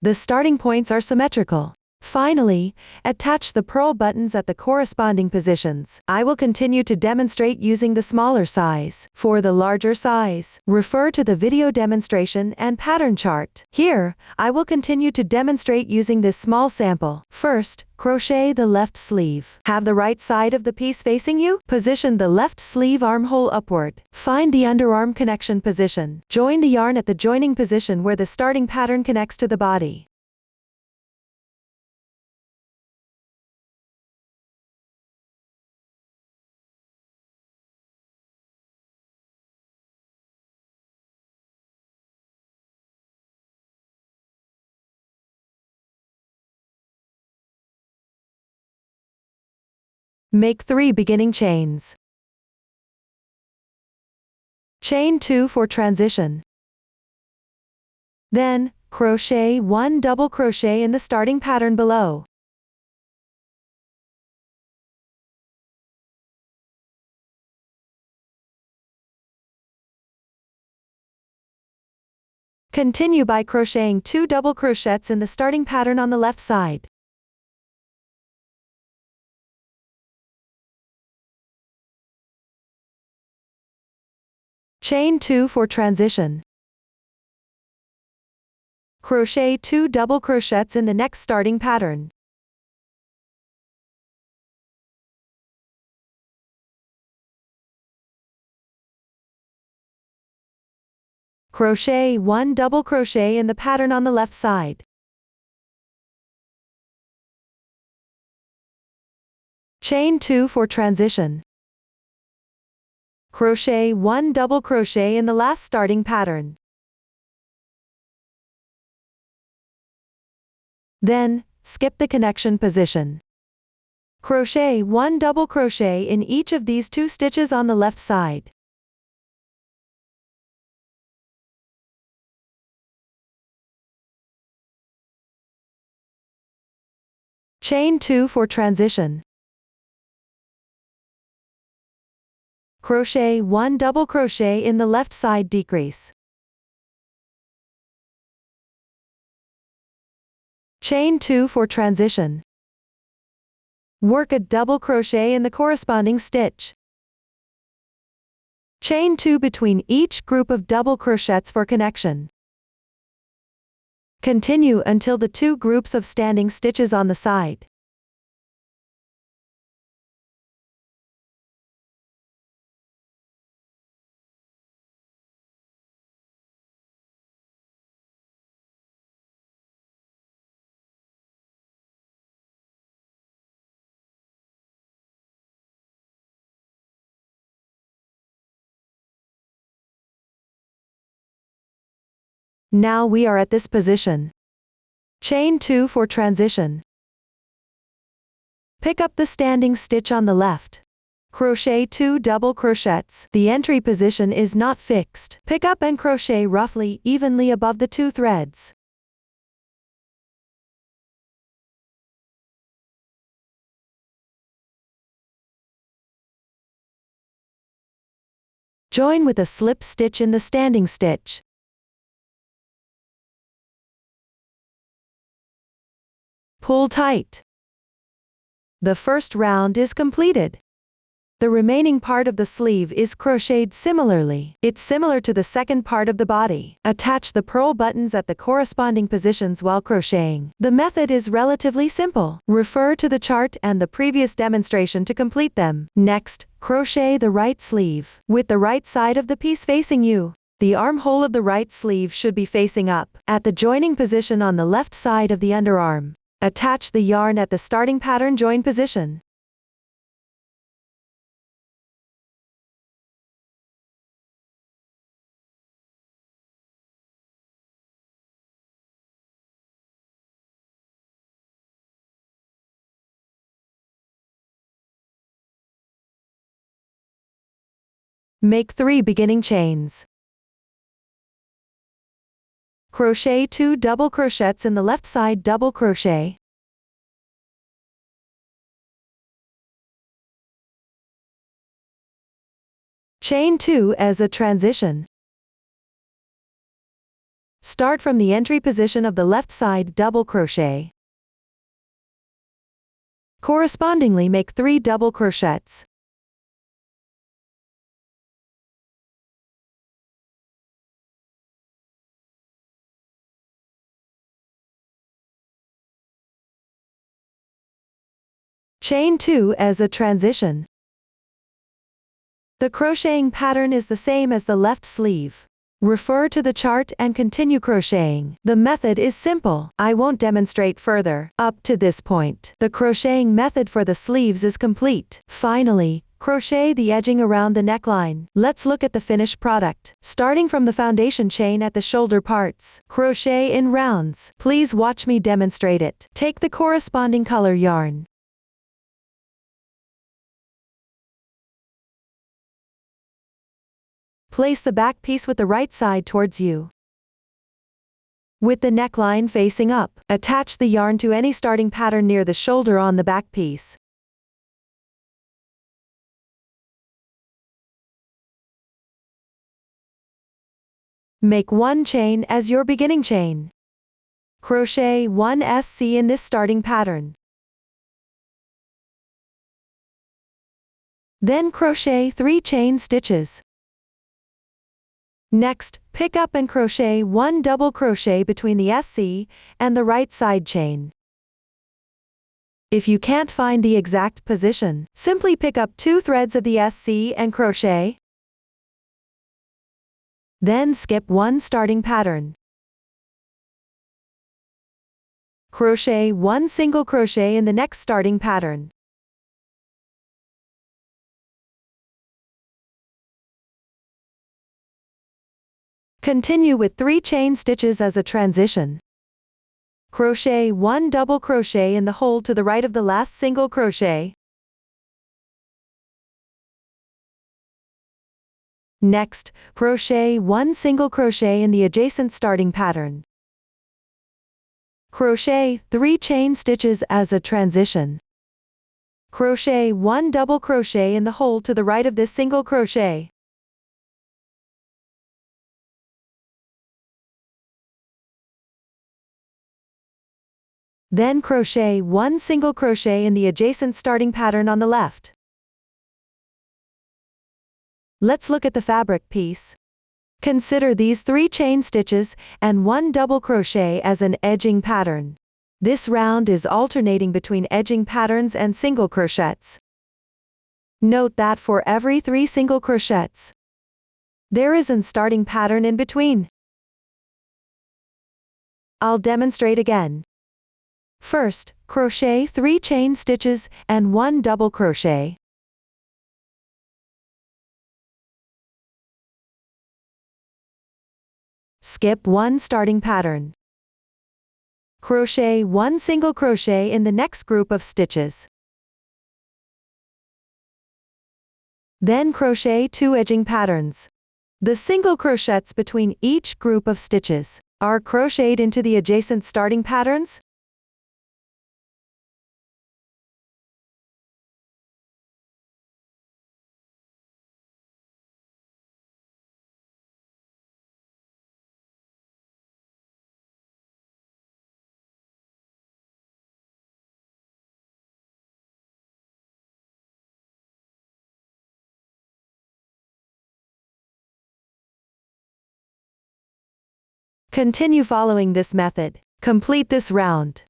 The starting points are symmetrical. Finally, attach the purl buttons at the corresponding positions. I will continue to demonstrate using the smaller size. For the larger size, refer to the video demonstration and pattern chart. Here, I will continue to demonstrate using this small sample. First, crochet the left sleeve. Have the right side of the piece facing you. Position the left sleeve armhole upward. Find the underarm connection position. Join the yarn at the joining position where the starting pattern connects to the body. Make 3 beginning chains. Chain 2 for transition. Then, crochet 1 double crochet in the starting pattern below. Continue by crocheting 2 double crochets in the starting pattern on the left side. Chain 2 for transition. Crochet 2 double crochets in the next starting pattern. Crochet 1 double crochet in the pattern on the left side. Chain 2 for transition. Crochet 1 double crochet in the last starting pattern. Then, skip the connection position. Crochet 1 double crochet in each of these 2 stitches on the left side. Chain 2 for transition. Crochet 1 double crochet in the left side decrease. Chain 2 for transition. Work a double crochet in the corresponding stitch. Chain 2 between each group of double crochets for connection. Continue until the 2 groups of standing stitches on the side. Now we are at this position. Chain 2 for transition. Pick up the standing stitch on the left. Crochet 2 double crochets. The entry position is not fixed. Pick up and crochet roughly evenly above the 2 threads. Join with a slip stitch in the standing stitch. Pull tight. The first round is completed. The remaining part of the sleeve is crocheted similarly. It's similar to the second part of the body. Attach the purl buttons at the corresponding positions while crocheting. The method is relatively simple. Refer to the chart and the previous demonstration to complete them. Next, crochet the right sleeve. With the right side of the piece facing you, the armhole of the right sleeve should be facing up. At the joining position on the left side of the underarm, attach the yarn at the starting pattern join position. Make 3 beginning chains. Crochet 2 double crochets in the left side double crochet. Chain 2 as a transition. Start from the entry position of the left side double crochet. Correspondingly make 3 double crochets. Chain 2 as a transition. The crocheting pattern is the same as the left sleeve. Refer to the chart and continue crocheting. The method is simple. I won't demonstrate further. Up to this point, the crocheting method for the sleeves is complete. Finally, crochet the edging around the neckline. Let's look at the finished product. Starting from the foundation chain at the shoulder parts, crochet in rounds. Please watch me demonstrate it. Take the corresponding color yarn. Place the back piece with the right side towards you. With the neckline facing up, attach the yarn to any starting pattern near the shoulder on the back piece. Make 1 chain as your beginning chain. Crochet 1 SC in this starting pattern. Then crochet 3 chain stitches. Next, pick up and crochet 1 double crochet between the SC and the right side chain. If you can't find the exact position, simply pick up 2 threads of the SC and crochet. Then skip 1 starting pattern. Crochet 1 single crochet in the next starting pattern. Continue with 3 chain stitches as a transition. Crochet 1 double crochet in the hole to the right of the last single crochet. Next, crochet 1 single crochet in the adjacent starting pattern. Crochet 3 chain stitches as a transition. Crochet 1 double crochet in the hole to the right of this single crochet. Then crochet 1 single crochet in the adjacent starting pattern on the left. Let's look at the fabric piece. Consider these 3 chain stitches and 1 double crochet as an edging pattern. This round is alternating between edging patterns and single crochets. Note that for every 3 single crochets, there is an starting pattern in between. I'll demonstrate again. First, crochet 3 chain stitches and 1 double crochet. Skip 1 starting pattern. Crochet 1 single crochet in the next group of stitches. Then crochet 2 edging patterns. The single crochets between each group of stitches are crocheted into the adjacent starting patterns. Continue following this method. Complete this round.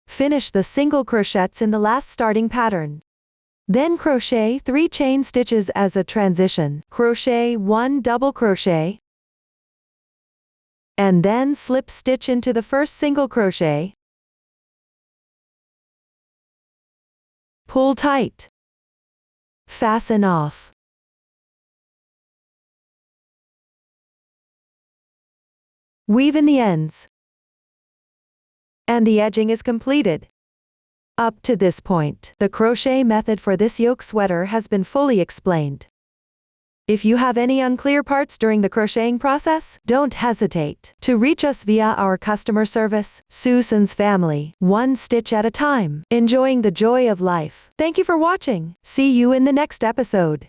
Finish the single crochets in the last starting pattern. Then crochet 3 chain stitches as a transition. Crochet 1 double crochet. And then slip stitch into the first single crochet. Pull tight. Fasten off. Weave in the ends. And the edging is completed. Up to this point, the crochet method for this yoke sweater has been fully explained. If you have any unclear parts during the crocheting process, don't hesitate to reach us via our customer service, Susan's Family, 1 stitch at a time, enjoying the joy of life. Thank you for watching. See you in the next episode.